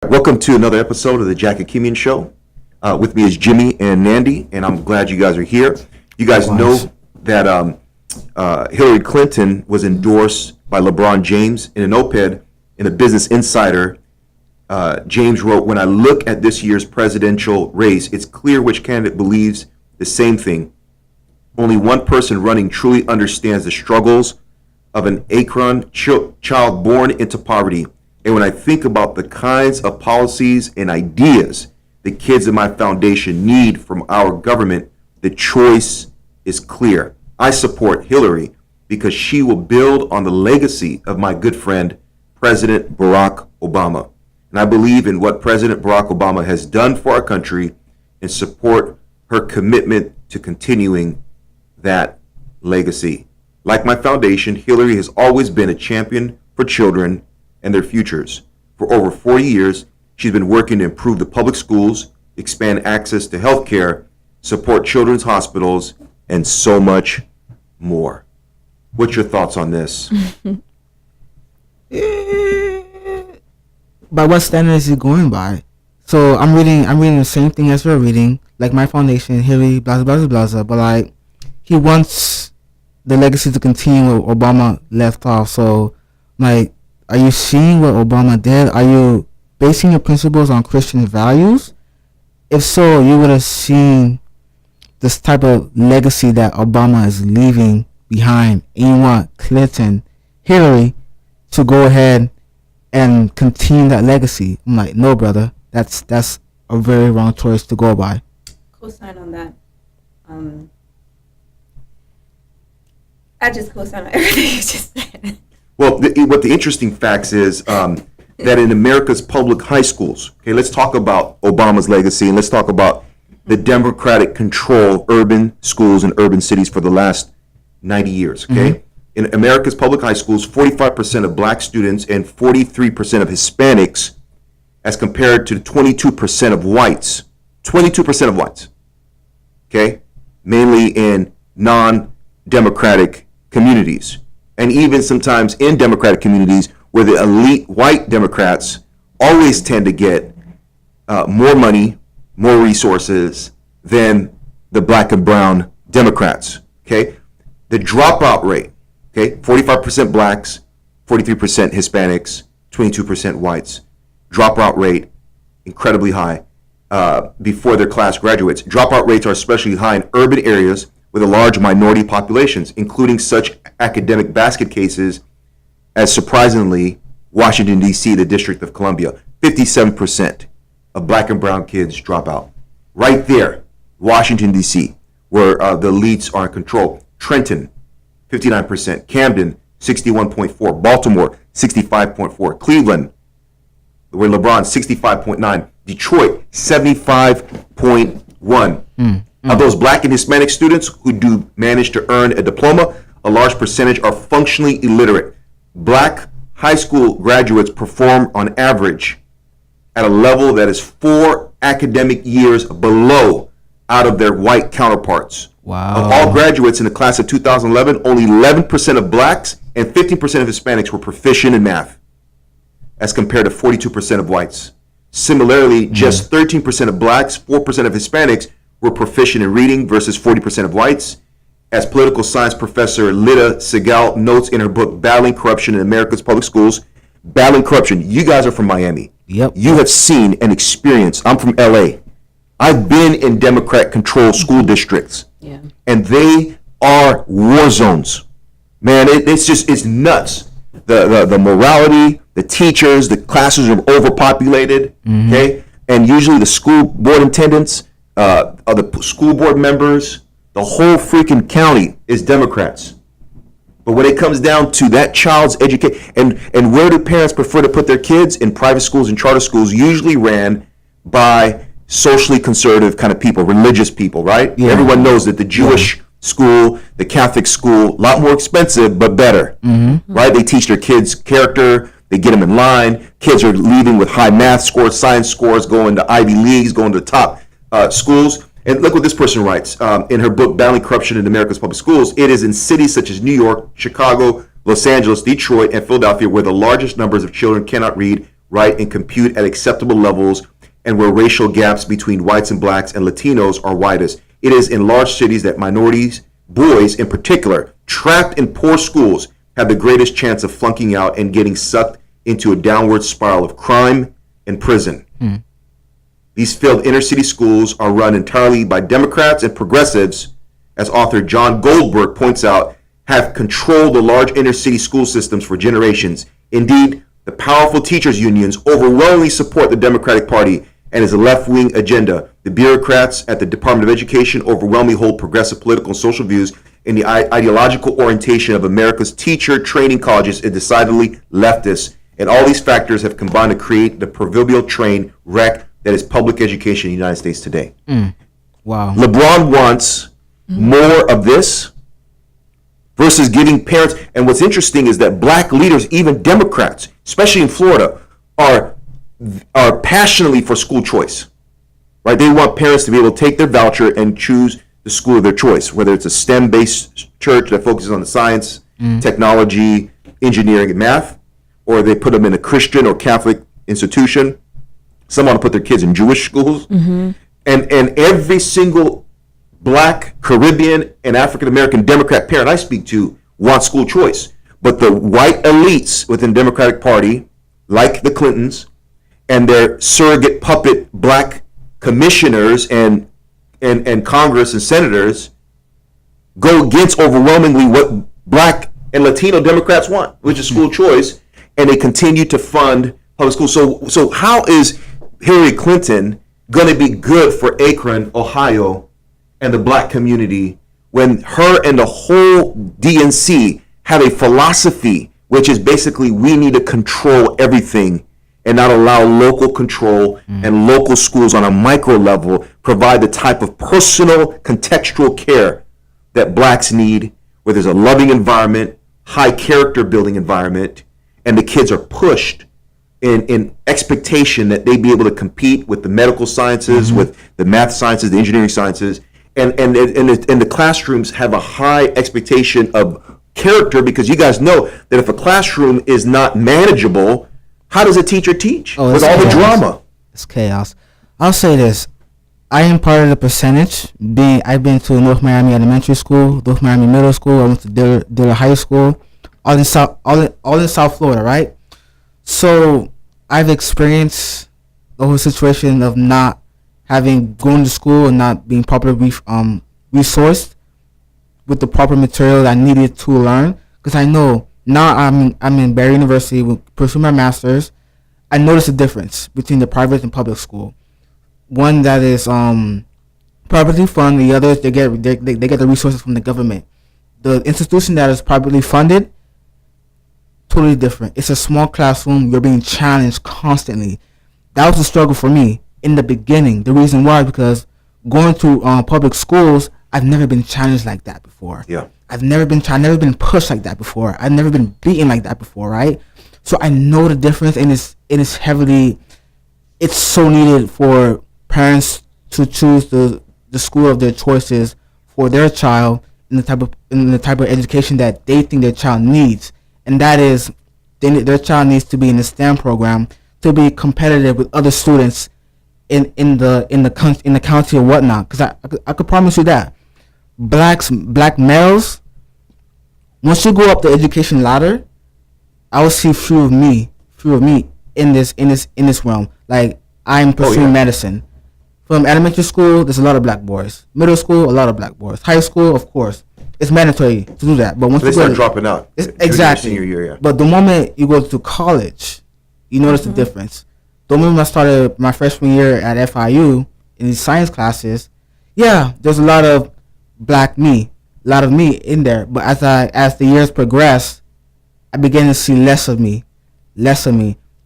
Welcome to another episode of the Hakimian Show. With me is Jimmy and Nandy, and I'm glad you guys are here. You guys know that Hillary Clinton was endorsed by LeBron James in an op-ed in a Business Insider. James wrote, "When I look at this year's presidential race, it's clear which candidate believes the same thing. Only one person running truly understands the struggles of an Akron child born into poverty. And when I think about the kinds of policies and ideas the kids in my foundation need from our government, the choice is clear. I support Hillary because she will build on the legacy of my good friend, President Barack Obama. And I believe in what President Barack Obama has done for our country and support her commitment to continuing that legacy. Like my foundation, Hillary has always been a champion for children and their futures. For over 40 years, she's been working to improve the public schools, expand access to health care, support children's hospitals, and so much more." What's your thoughts on this? By what standard is he going by? So I'm reading the same thing as we're reading, like my foundation, Hillary, blah blah blah blah. But like, he wants the legacy to continue where Obama left off. So, like, are you seeing what Obama did? Are you basing your principles on Christian values? If so, you would have seen this type of legacy that Obama is leaving behind. And you want Hillary, to go ahead and continue that legacy. I'm like, no, brother, that's a very wrong choice to go by. Co-sign on that. I just co-sign on everything you just said. Well, what the interesting facts is that in America's public high schools, okay, let's talk about Obama's legacy and let's talk about the Democratic control urban schools and urban cities for the last 90 years, okay? Mm-hmm. In America's public high schools, 45% of black students and 43% of Hispanics, as compared to 22% of whites. 22% of whites, okay? Mainly in non-democratic communities. And even sometimes in democratic communities where the elite white Democrats always tend to get more money, more resources than the black and brown Democrats, okay? The dropout rate, okay, 45% blacks, 43% Hispanics, 22% whites. Dropout rate, incredibly high before their class graduates. Dropout rates are especially high in urban areas with a large minority populations, including such academic basket cases as, surprisingly, Washington, D.C., the District of Columbia. 57% of black and brown kids drop out. Right there, Washington, D.C., where the elites are in control. Trenton, 59%. Camden, 61.4%. Baltimore, 65.4%. Cleveland, where LeBron, 65.9%. Detroit, 75.1%. Of those black and Hispanic students who do manage to earn a diploma, a large percentage are functionally illiterate. Black high school graduates perform on average at a level that is 4 academic years below out of their white counterparts. Wow. Of all graduates in the class of 2011, only 11% of blacks and 15% of Hispanics were proficient in math, as compared to 42% of whites. Similarly, just 13% of blacks, 4% of Hispanics were proficient in reading versus 40% of whites. As political science professor Lida Segal notes in her book, Battling Corruption in America's Public Schools, battling corruption, you guys are from Miami. Yep. You have seen and experienced, I'm from LA. I've been in Democrat-controlled school districts. Yeah. And they are war zones. Man, it's nuts. The morality, the teachers, the classes are overpopulated, okay? And usually the school board attendants, the school board members, the whole freaking county is Democrats. But when it comes down to that child's education, and where do parents prefer to put their kids? In private schools and charter schools, usually ran by socially conservative kind of people, religious people, right? Yeah. Everyone knows that the Jewish school, the Catholic school, a lot more expensive, but better, right? They teach their kids character, they get them in line. Kids are leaving with high math scores, science scores, going to Ivy Leagues, going to the top schools. And look what this person writes in her book, Battling Corruption in America's Public Schools. It is in cities such as New York, Chicago, Los Angeles, Detroit, and Philadelphia where the largest numbers of children cannot read write, and compute at acceptable levels, and where racial gaps between whites and blacks and Latinos are widest. It is in large cities that minorities, boys in particular, trapped in poor schools, have the greatest chance of flunking out and getting sucked into a downward spiral of crime and prison. These failed inner city schools are run entirely by Democrats and progressives, as author John Goldberg points out, have controlled the large inner city school systems for generations. Indeed, the powerful teachers' unions overwhelmingly support the Democratic Party and its left-wing agenda. The bureaucrats at the Department of Education overwhelmingly hold progressive political and social views, and the ideological orientation of America's teacher training colleges is decidedly leftist. And all these factors have combined to create the proverbial train wreck that is public education in the United States today. Wow. LeBron wants more of this versus giving parents. And what's interesting is that black leaders, even Democrats, especially in Florida, are passionately for school choice. Right? They want parents to be able to take their voucher and choose the school of their choice, whether it's a STEM-based church that focuses on the science, technology, engineering, and math, or they put them in a Christian or Catholic institution. Some want to put their kids in Jewish schools. And every single black, Caribbean, and African American Democrat parent I speak to wants school choice. But the white elites within the Democratic Party, like the Clintons, and their surrogate puppet black commissioners and Congress and senators, go against overwhelmingly what black and Latino Democrats want, which is school choice, and they continue to fund public schools. So how is Hillary Clinton going to be good for Akron, Ohio, and the black community when her and the whole DNC have a philosophy which is basically we need to control everything and not allow local control and local schools on a micro level provide the type of personal contextual care that blacks need, where there's a loving environment, high character building environment, and the kids are pushed in expectation that they be able to compete with the medical sciences, with the math sciences, the engineering sciences, and the classrooms have a high expectation of character, because you guys know that if a classroom is not manageable, how does a teacher teach with all the drama? It's chaos. I'll say this. I am part of the percentage. I've been to North Miami Elementary School, North Miami Middle School. I went to Diller High School, all in South Florida, right? So I've experienced the whole situation of not going to school and not being properly resourced with the proper material I needed to learn. Because I know now I'm in Barry University pursuing my master's. I noticed a difference between the private and public school. One that is privately funded, the others they get the resources from the government. The institution that is privately funded, totally different. It's a small classroom. You're being challenged constantly. That was a struggle for me in the beginning. The reason why, because going to public schools, I've never been challenged like that before. Yeah. I've never been pushed like that before. I've never been beaten like that before, right? So I know the difference, and it's so needed for parents to choose the school of their choices for their child in the type of education that they think their child needs, and that is their child needs to be in the STEM program to be competitive with other students in the county or whatnot. Because I could promise you that black males, once you go up the education ladder, I will see few of me in this realm. Like, I'm pursuing medicine. From elementary school, there's a lot of black boys. Middle school, a lot of black boys. High school, of course, it's mandatory to do that. But once they start dropping out. Exactly. Senior year, yeah. But the moment you go to college, you notice the difference. The moment I started my freshman year at FIU in these science classes, yeah, there's a lot of me in there. But as the years progress, I began to see less of me.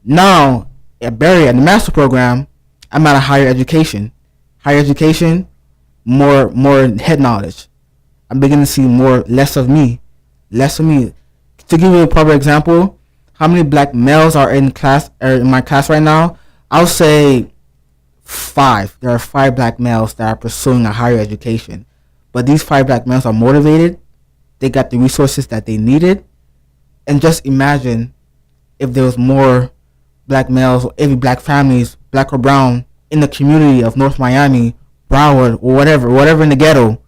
Now at Barry, at the master program, I'm at a higher education, more head knowledge. I'm beginning to see less of me. To give you a proper example, how many black males are in my class right now? I'll say 5. There are 5 black males that are pursuing a higher education. But these 5 black males are motivated. They got the resources that they needed. And just imagine if there was more black males or every black families, black or brown, in the community of North Miami, Broward, or whatever in the ghetto,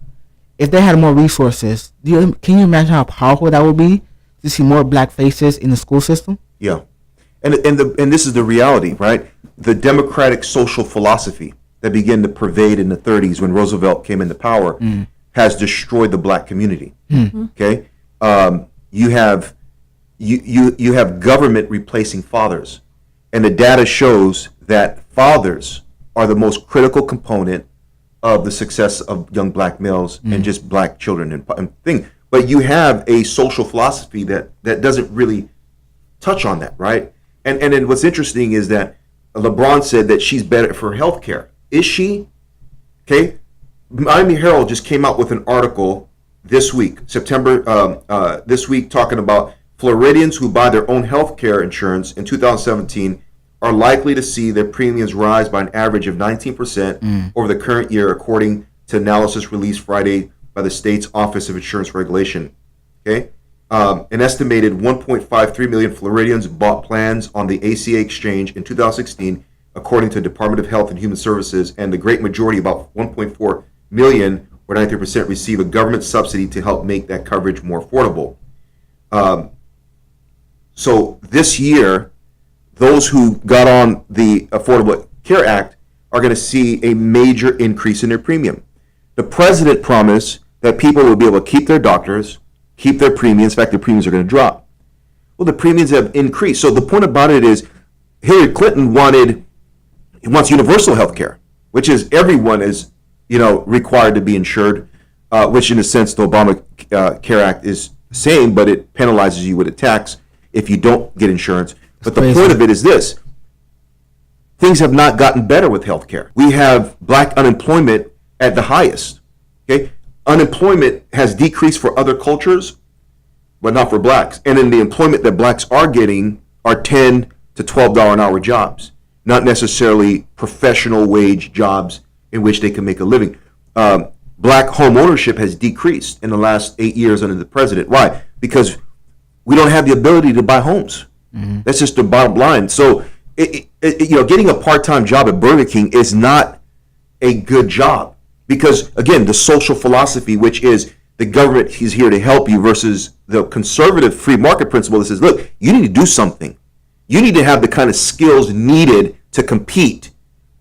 if they had more resources, can you imagine how powerful that would be to see more black faces in the school system? Yeah, and this is the reality, right? The democratic social philosophy that began to pervade in the 30s when Roosevelt came into power has destroyed the black community. Okay, you have government replacing fathers, and the data shows that fathers are the most critical component of the success of young black males and just black children and thing. But you have a social philosophy that doesn't really touch on that, right? And then what's interesting is that LeBron said that she's better for healthcare. Is she? Okay. Miami Herald just came out with an article this week, this week, talking about Floridians who buy their own healthcare insurance in 2017 are likely to see their premiums rise by an average of 19% over the current year, according to analysis released Friday by the state's Office of Insurance Regulation. Okay, an estimated 1.53 million Floridians bought plans on the ACA exchange in 2016, according to the Department of Health and Human Services, and the great majority, about 1.4 million, or 93%, receive a government subsidy to help make that coverage more affordable. So this year, those who got on the Affordable Care Act are going to see a major increase in their premium. The president promised that people will be able to keep their doctors, keep their premiums. In fact, their premiums are going to drop. Well, the premiums have increased. So the point about it is Hillary Clinton wants universal health care, which is everyone is, required to be insured, which in a sense the Obama Care Act is saying, but it penalizes you with a tax if you don't get insurance. But the point of it is this: things have not gotten better with healthcare. We have black unemployment at the highest. Okay, unemployment has decreased for other cultures, but not for blacks. And in the employment that blacks are getting are $10 to $12 an hour jobs, not necessarily professional wage jobs in which they can make a living. Black home ownership has decreased in the last 8 years under the president. Why? Because we don't have the ability to buy homes. That's just the bottom line. So, getting a part-time job at Burger King is not a good job because, again, the social philosophy, which is the government is here to help you, versus the conservative free market principle that says, look, you need to do something. You need to have the kind of skills needed to compete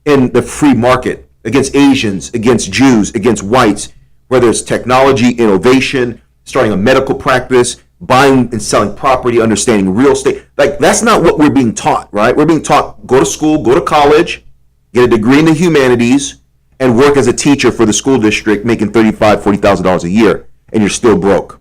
in the free market against Asians, against Jews, against whites, whether it's technology, innovation, starting a medical practice, buying and selling property, understanding real estate. Like, that's not what we're being taught, right? We're being taught, go to school, go to college, get a degree in the humanities, and work as a teacher for the school district, making $35,000, $40,000 a year, and you're still broke.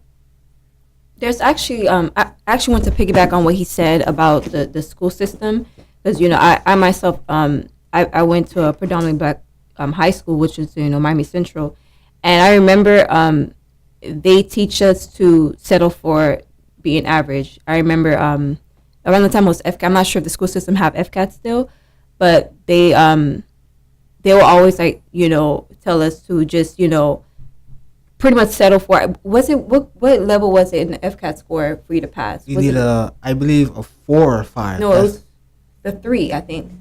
There's actually, I actually want to piggyback on what he said about the school system, because, I myself, I went to a predominantly black high school, which is, Miami Central, and I remember they teach us to settle for being average. I remember around the time it was FCAT. I'm not sure if the school system have FCAT still, but they will always tell us to just pretty much settle for. Was it what level was it in the FCAT score for you to pass? You need I believe a 4 or 5. No, it was the 3, I think.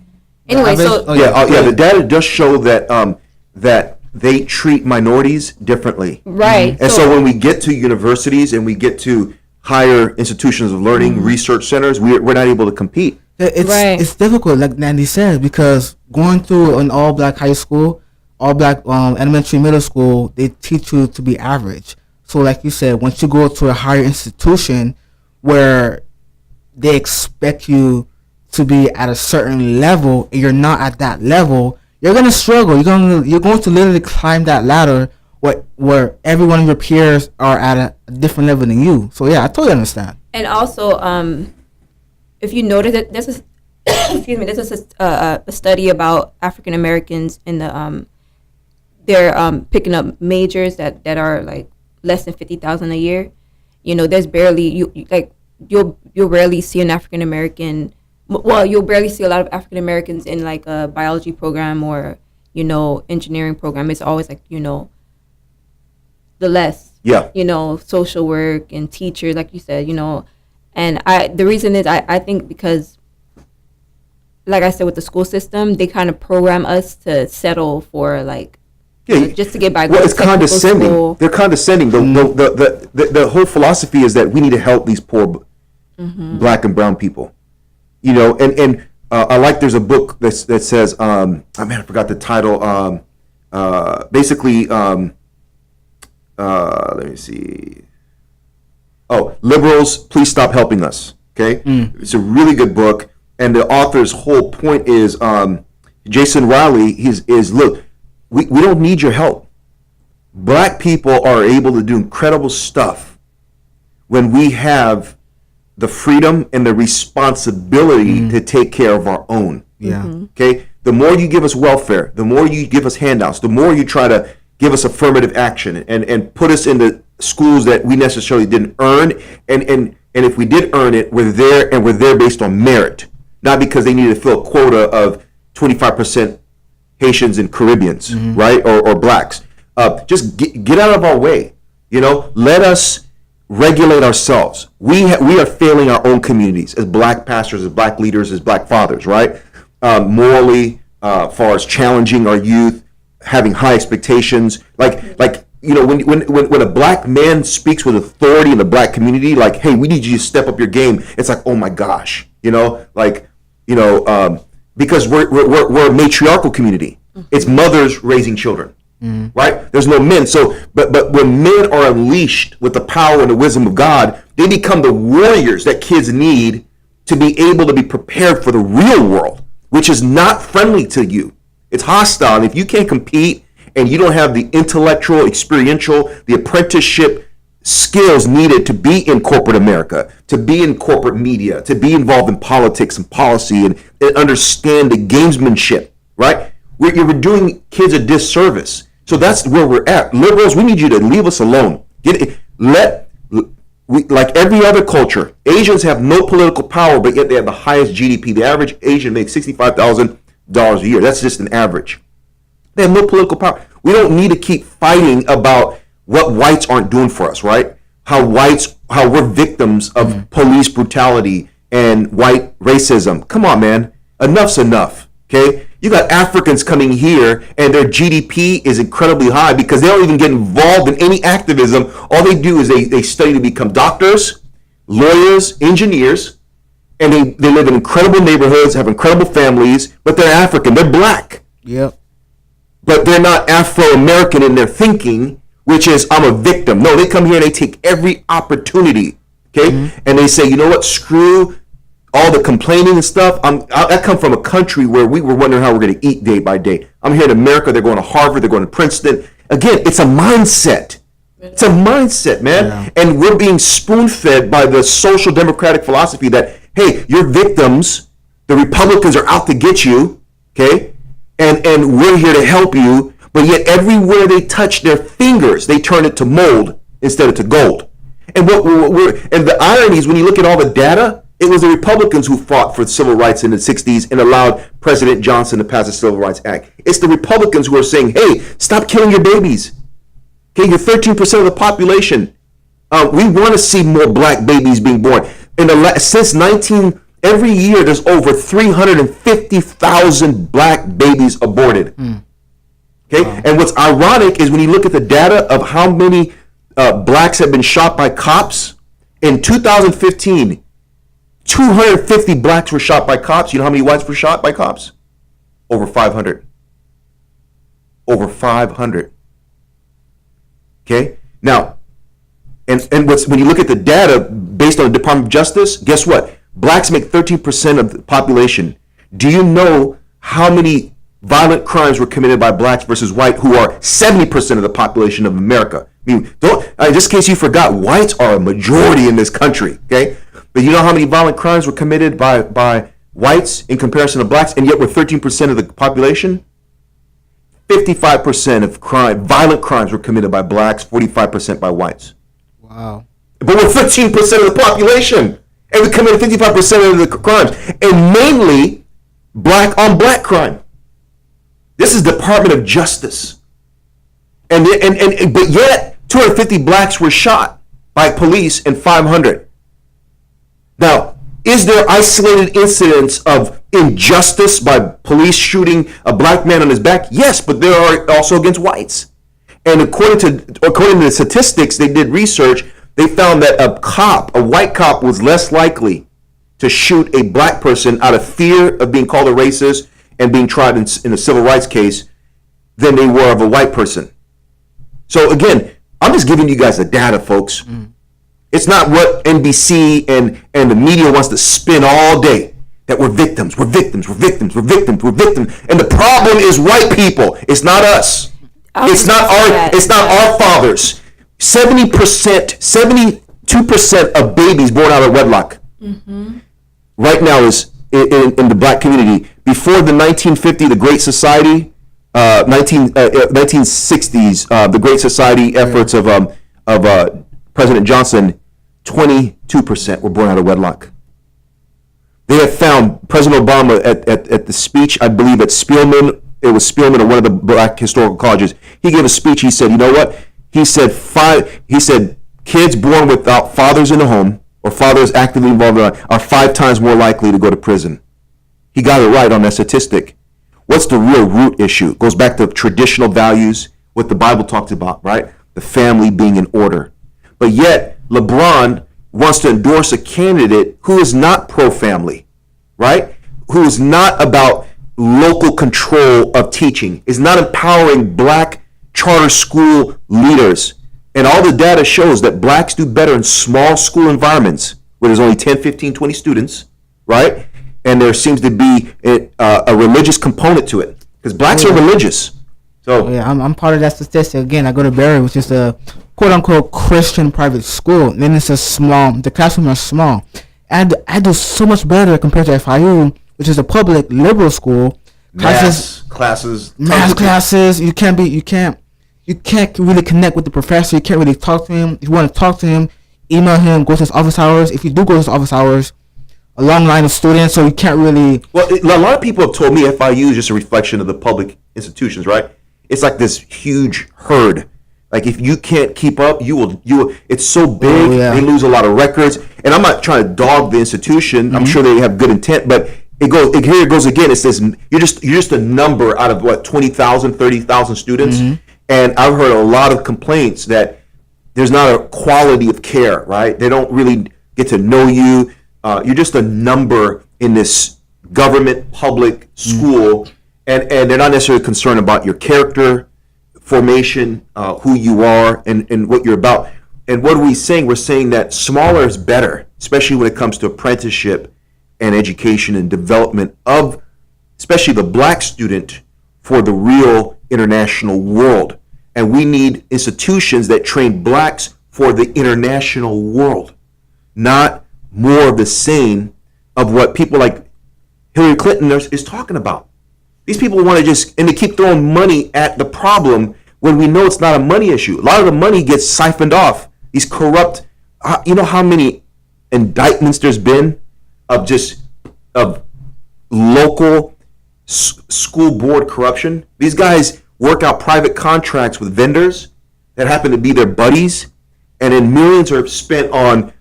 Anyway, the data does show that they treat minorities differently. Right. And so when we get to universities and we get to higher institutions of learning, research centers, we're not able to compete. It's difficult, like Nandy said, because going through an all-black high school, all-black elementary, middle school, they teach you to be average. So like you said, once you go to a higher institution where they expect you to be at a certain level and you're not at that level, you're gonna struggle. You're going to literally climb that ladder where every one of your peers are at a different level than you. So yeah, I totally understand. And also, if you notice that this is, this is a study about African Americans in the they're picking up majors that are like less than $50,000 a year. There's barely you'll rarely see an African American. Well, you'll barely see a lot of African Americans in like a biology program or, engineering program. It's always like, the less, social work and teachers, like you said, and the reason is I think because like I said, with the school system, they kind of program us to settle for like, just to get by. Well, it's condescending. School. They're condescending. The whole philosophy is that we need to help these poor black and brown people. You know, and I like, there's a book that says, I forgot the title. Basically, let me see. Oh, liberals, please stop helping us. Okay, it's a really good book, and the author's whole point is, Jason Riley. Is look, we don't need your help. Black people are able to do incredible stuff when we have the freedom and the responsibility to take care of our own. Yeah. Okay. The more you give us welfare, the more you give us handouts, the more you try to give us affirmative action and put us into schools that we necessarily didn't earn. And if we did earn it, we're there based on merit, not because they need to fill a quota of 25% Haitians and Caribbeans, right? Or blacks. Just get out of our way. You know, let us regulate ourselves. We are failing our own communities as black pastors, as black leaders, as black fathers, right? Morally, far as challenging our youth, having high expectations. Like you know, when a black man speaks with authority in the black community, like, hey, we need you to step up your game. It's like, oh my gosh, you know, like, you know, because we're a matriarchal community. It's mothers raising children. Right? There's no men. So, but when men are unleashed with the power and the wisdom of God, they become the warriors that kids need to be able to be prepared for the real world, which is not friendly to you. It's hostile. And if you can't compete and you don't have the intellectual, experiential, the apprenticeship skills needed to be in corporate America, to be in corporate media, to be involved in politics and policy and understand the gamesmanship, right? You're doing kids a disservice. So that's where we're at. Liberals, we need you to leave us alone. Like every other culture, Asians have no political power, but yet they have the highest GDP. The average Asian makes $65,000 a year. That's just an average. They have no political power. We don't need to keep fighting about what whites aren't doing for us, right? How we're victims of police brutality and white racism. Come on, man. Enough's enough, okay? You got Africans coming here and their GDP is incredibly high because they don't even get involved in any activism. All they do is they study to become doctors, lawyers, engineers, and they live in incredible neighborhoods, have incredible families, but they're African, they're black. Yep. But they're not Afro-American in their thinking, which is, I'm a victim. No, they come here and they take every opportunity, okay? And they say, you know what, screw all the complaining and stuff. I come from a country where we were wondering how we're going to eat day by day. I'm here in America. They're going to Harvard. They're going to Princeton. Again, it's a mindset. It's a mindset, man. Yeah. And we're being spoon-fed by the social democratic philosophy that, hey, you're victims. The Republicans are out to get you, okay? And we're here to help you. But yet everywhere they touch their fingers, they turn it to mold instead of to gold. And and the irony is when you look at all the data, it was the Republicans who fought for civil rights in the 60s and allowed President Johnson to pass the Civil Rights Act. It's the Republicans who are saying, hey, stop killing your babies. Okay, you're 13% of the population. We want to see more black babies being born. Every year there's over 350,000 black babies aborted. Okay, wow. And what's ironic is when you look at the data of how many blacks have been shot by cops, in 2015, 250 blacks were shot by cops. You know how many whites were shot by cops? Over 500. Over 500. Okay? Now, and when you look at the data based on the Department of Justice, guess what? Blacks make 13% of the population. Do you know how many violent crimes were committed by blacks versus white, who are 70% of the population of America? I mean, just in case you forgot, whites are a majority in this country, okay? But you know how many violent crimes were committed by whites in comparison to blacks, and yet we're 13% of the population? 55% of violent crimes were committed by blacks, 45% by whites. Wow. But we're 15% of the population, and we committed 55% of the crimes, and mainly black on black crime. This is Department of Justice. But yet 250 blacks were shot by police and 500. Now, Is there isolated incidents of injustice by police shooting a black man on his back? Yes, but there are also against whites. And according to the statistics, they did research. They found that a white cop, was less likely to shoot a black person out of fear of being called a racist and being tried in a civil rights case than they were of a white person. So again, I'm just giving you guys the data, folks. It's not what NBC and the media wants to spin all day, that we're victims. And the problem is white people. It's not us. It's not our fathers. 72% of babies born out of wedlock right now is in the black community. Before the 1950, the Great Society, 1960s, the Great Society efforts of President Johnson, 22% were born out of wedlock. They have found President Obama at the speech, I believe at Spielman, it was Spielman or one of the black historical colleges. He gave a speech. He said, you know what? He said kids born without fathers in the home or fathers actively involved in are 5 times more likely to go to prison. He got it right on that statistic. What's the real root issue? It goes back to traditional values, what the Bible talks about, right? The family being in order. But yet, Lebron wants to endorse a candidate who is not pro-family, right? Who is not about local control of teaching, is not empowering black charter school leaders. And all the data shows that blacks do better in small school environments where there's only 10, 15, 20 students, right? And there seems to be a religious component to it because blacks are religious. So yeah, I'm part of that statistic. Again, I go to Barry, which is a quote-unquote Christian private school. And then it's the classrooms are small. And I do so much better compared to FIU, which is a public liberal school. Math classes. You can't really connect with the professor. You can't really talk to him. If you want to talk to him, email him, go to his office hours. If you do go to his office hours, a long line of students, so you can't really. Well, a lot of people have told me FIU is just a reflection of the public institutions, right? It's like this huge herd. Like if you can't keep up, you will. It's so big, they lose a lot of records. And I'm not trying to dog the institution. I'm sure they have good intent, but here it goes again. It says you're just a number out of what 20,000, 30,000 students. And I've heard a lot of complaints that there's not a quality of care, right? They don't really get to know you. You're just a number in this government public school, and they're not necessarily concerned about your character formation, who you are, and what you're about. And what are we saying? We're saying that smaller is better, especially when it comes to apprenticeship and education and development of, especially the black student, for the real international world. And we need institutions that train blacks for the international world, not more of the same of what people like Hillary Clinton is talking about. These people want to and they keep throwing money at the problem when we know it's not a money issue. A lot of the money gets siphoned off. These corrupt, you know how many indictments there's been of local school board corruption? These guys work out private contracts with vendors that happen to be their buddies, and then millions are spent on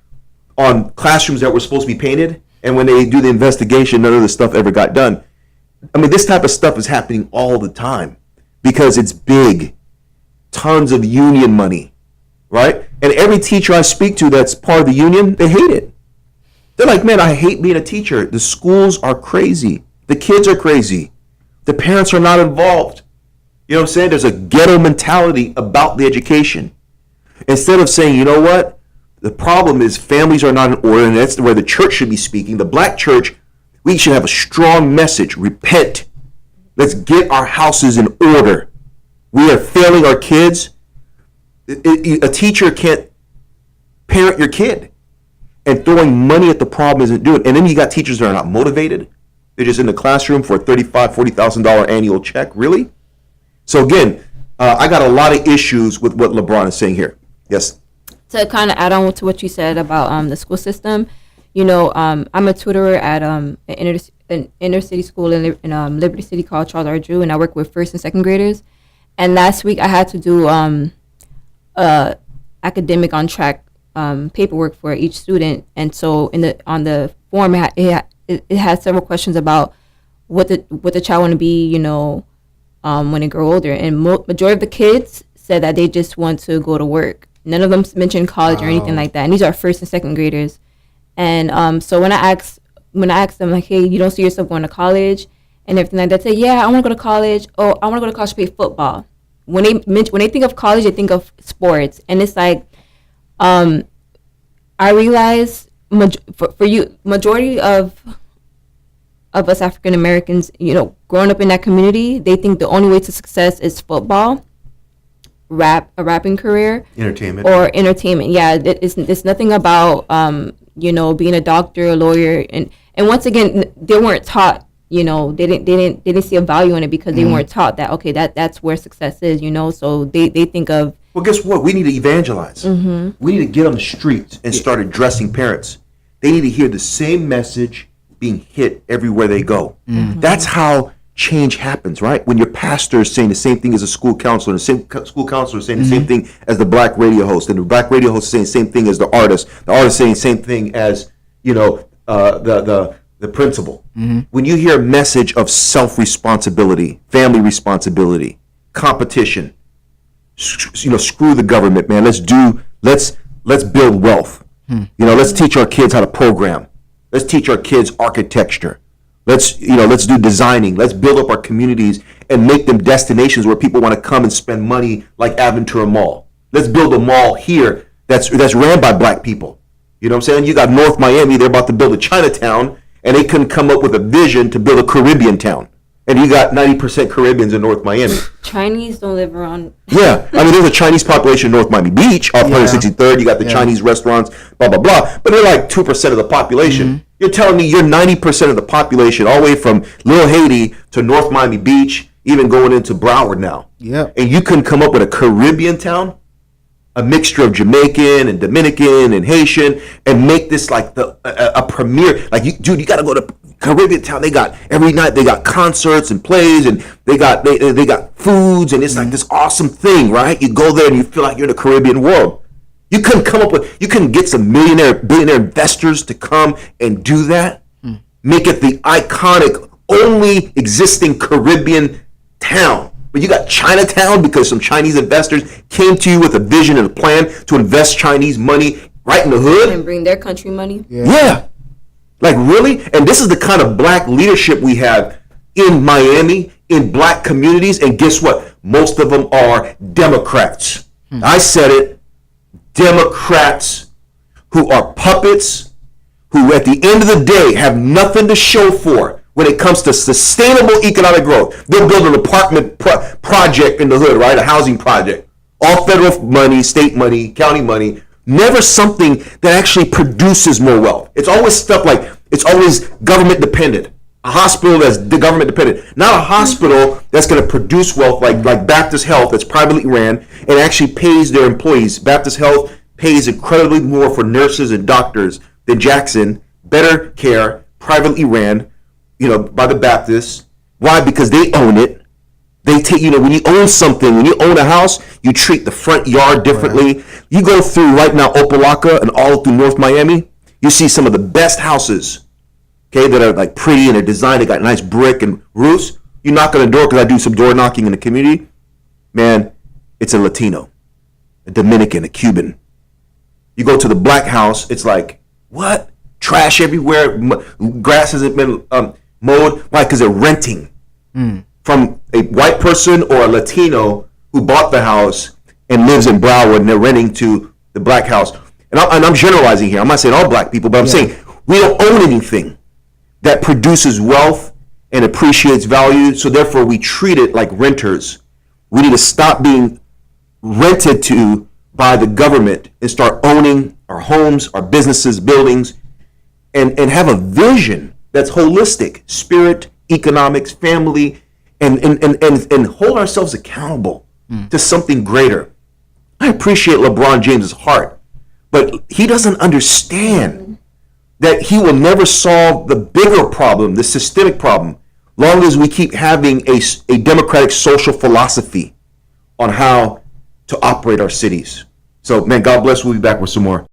classrooms that were supposed to be painted, and when they do the investigation, none of the stuff ever got done. I mean, this type of stuff is happening all the time because it's big. Tons of union money, right? And every teacher I speak to that's part of the union, they hate it. They're like, man, I hate being a teacher. The schools are crazy. The kids are crazy. The parents are not involved. You know what I'm saying? There's a ghetto mentality about the education. Instead of saying, you know what? The problem is families are not in order, and that's where the church should be speaking. The black church, we should have a strong message. Repent. Let's get our houses in order. We are failing our kids. A teacher can't parent your kid. And throwing money at the problem isn't doing it. And then you got teachers that are not motivated. They're just in the classroom for a $35,000, $40,000 annual check. Really? So again, I got a lot of issues with what LeBron is saying here. Yes? To kind of add on to what you said about the school system, you know, I'm a tutor at an inner city school in Liberty City called Charles R. Drew, and I work with first and second graders. And last week I had to do academic on track paperwork for each student, and so on the form it has several questions about what the child want to be, when they grow older, and majority of the kids said that they just want to go to work. None of them mentioned college or anything like that, and these are first and second graders. And so when I asked them, like, hey, you don't see yourself going to college and everything like that, they say, yeah, I want to go to college. Oh, I want to go to college to play football. When they think of college, they think of sports, and it's like, I realize for you, majority of us African Americans, growing up in that community, they think the only way to success is football, a rapping career, entertainment. Yeah, it's nothing about being a doctor, a lawyer, and once again, they weren't taught. They didn't see a value in it because they weren't taught that, okay, that's where success is. So they think of. Well, guess what? We need to evangelize. We need to get on the streets and start addressing parents. They need to hear the same message being hit everywhere they go. That's how change happens, right? When your pastor is saying the same thing as a school counselor, and the same school counselor is saying the same thing as the black radio host, and the black radio host is saying the same thing as the artist saying the same thing as, the principal. When you hear a message of self-responsibility, family responsibility, competition, screw the government, man. Let's build wealth. Let's teach our kids how to program. Let's teach our kids architecture. Let's do designing. Let's build up our communities and make them destinations where people want to come and spend money, like Aventura Mall. Let's build a mall here that's ran by black people. You know what I'm saying? You got North Miami, they're about to build a Chinatown, and they couldn't come up with a vision to build a Caribbean town. And you got 90% Caribbeans in North Miami. Chinese don't live around. Yeah, there's a Chinese population in North Miami Beach, off 163rd. You got the Chinese restaurants, blah, blah, blah. But they're like 2% of the population. You're telling me you're 90% of the population, all the way from Little Haiti to North Miami Beach, even going into Broward now. Yeah. And you couldn't come up with a Caribbean town? A mixture of Jamaican and Dominican and Haitian, and make this like a premiere. Like, you got to go to Caribbean town. They got every night. They got concerts and plays, and they got foods, and it's like this awesome thing, right? You go there and you feel like you're in the Caribbean world. You couldn't get some billionaire investors to come and do that. Make it the iconic, only existing Caribbean town. But you got Chinatown because some Chinese investors came to you with a vision and a plan to invest Chinese money right in the hood. And bring their country money. Yeah. Like, really? And this is the kind of black leadership we have in Miami, in black communities. And guess what? Most of them are Democrats. I said it. Democrats who are puppets, who at the end of the day have nothing to show for when it comes to sustainable economic growth. They'll build an apartment project in the hood, right? A housing project. All federal money, state money, county money. Never something that actually produces more wealth. It's always stuff like, it's always government dependent. A hospital that's government dependent. Not a hospital that's going to produce wealth like Baptist Health, that's privately ran and actually pays their employees. Baptist Health pays incredibly more for nurses and doctors than Jackson. Better care, privately ran, by the Baptists. Why? Because they own it. They take, when you own something, when you own a house, you treat the front yard differently. Right. You go through right now Opelika and all through North Miami, you see some of the best houses, okay, that are like pretty and they're designed. They got nice brick and roofs. You knock on the door, because I do some door knocking in the community. Man, it's a Latino, a Dominican, a Cuban. You go to the black house, it's like, what? Trash everywhere. Grass hasn't been mowed. Why? Because they're renting from a white person or a Latino who bought the house and lives in Broward, and they're renting to the black house. And I'm generalizing here. I'm not saying all black people, but I'm saying we don't own anything that produces wealth and appreciates value, so therefore we treat it like renters. We need to stop being rented to by the government and start owning our homes, our businesses, buildings, and have a vision that's holistic, spirit, economics, family, and hold ourselves accountable to something greater. I appreciate LeBron James's heart, but he doesn't understand that he will never solve the bigger problem, the systemic problem, long as we keep having a democratic social philosophy on how to operate our cities. So, man, God bless. We'll be back with some more.